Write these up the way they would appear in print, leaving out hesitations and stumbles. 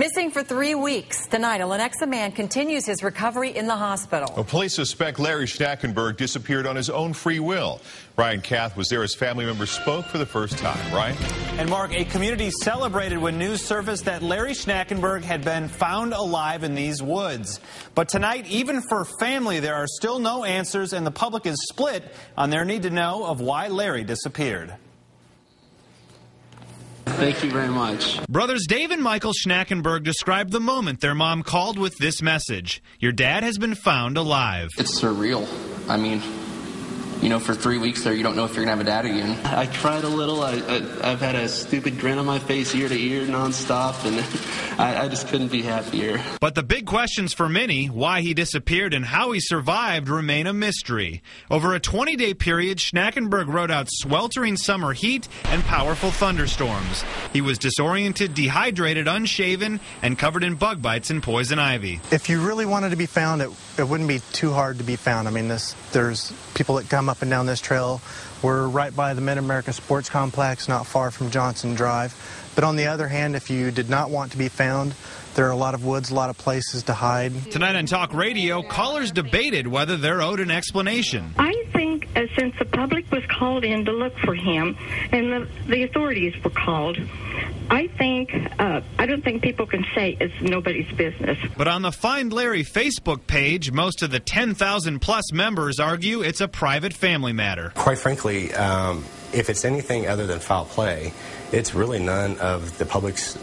Missing for 3 weeks. Tonight, a Lenexa man continues his recovery in the hospital. Well, police suspect Larry Schnackenberg disappeared on his own free will. Ryan Kath was there as family members spoke for the first time. Ryan? And Mark, a community celebrated when news surfaced that Larry Schnackenberg had been found alive in these woods. But tonight, even for family, there are still no answers, and the public is split on their need to know of why Larry disappeared. Thank you very much. Brothers Dave and Michael Schnackenberg described the moment their mom called with this message. Your dad has been found alive. It's surreal. I mean, you know, for 3 weeks there, you don't know if you're going to have a dad again. I cried a little. I've had a stupid grin on my face ear to ear nonstop, and I just couldn't be happier. But the big questions for many, why he disappeared and how he survived, remain a mystery. Over a 20-day period, Schnackenberg rode out sweltering summer heat and powerful thunderstorms. He was disoriented, dehydrated, unshaven, and covered in bug bites and poison ivy. If you really wanted to be found, it wouldn't be too hard to be found. I mean, there's people that come up and down this trail. We're right by the Mid-America Sports Complex, not far from Johnson Drive. But on the other hand, if you did not want to be found, there are a lot of woods, a lot of places to hide. Tonight on Talk Radio, callers debated whether they're owed an explanation. I think since the public was called in to look for him and the authorities were called, I don't think people can say it's nobody's business. But on the Find Larry Facebook page, most of the 10,000-plus members argue it's a private family matter. Quite frankly, if it's anything other than foul play, it's really none of the public's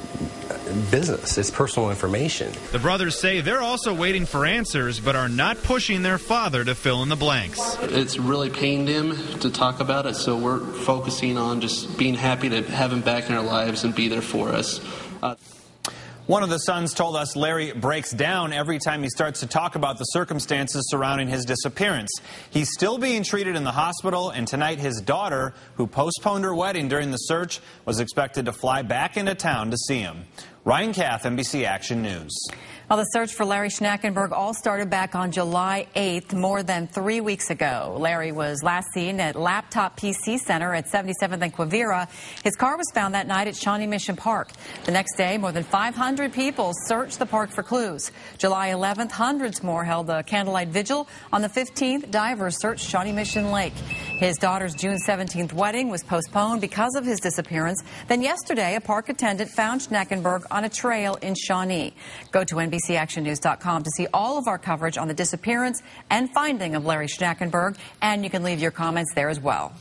business. It's personal information. The brothers say they're also waiting for answers, but are not pushing their father to fill in the blanks. It's really pained him to talk about it, so we're focusing on just being happy to have him back in our lives and be there for us. One of the sons told us Larry breaks down every time he starts to talk about the circumstances surrounding his disappearance. He's still being treated in the hospital, and tonight his daughter, who postponed her wedding during the search, was expected to fly back into town to see him. Ryan Kath, NBC Action News. Well, the search for Larry Schnackenberg all started back on July 8th, more than 3 weeks ago. Larry was last seen at Laptop PC Center at 77th and Quivira. His car was found that night at Shawnee Mission Park. The next day, more than 500 people searched the park for clues. July 11th, hundreds more held a candlelight vigil. On the 15th, divers searched Shawnee Mission Lake. His daughter's June 17th wedding was postponed because of his disappearance. Then yesterday, a park attendant found Schnackenberg on a trail in Shawnee. Go to NBCActionNews.com to see all of our coverage on the disappearance and finding of Larry Schnackenberg, and you can leave your comments there as well.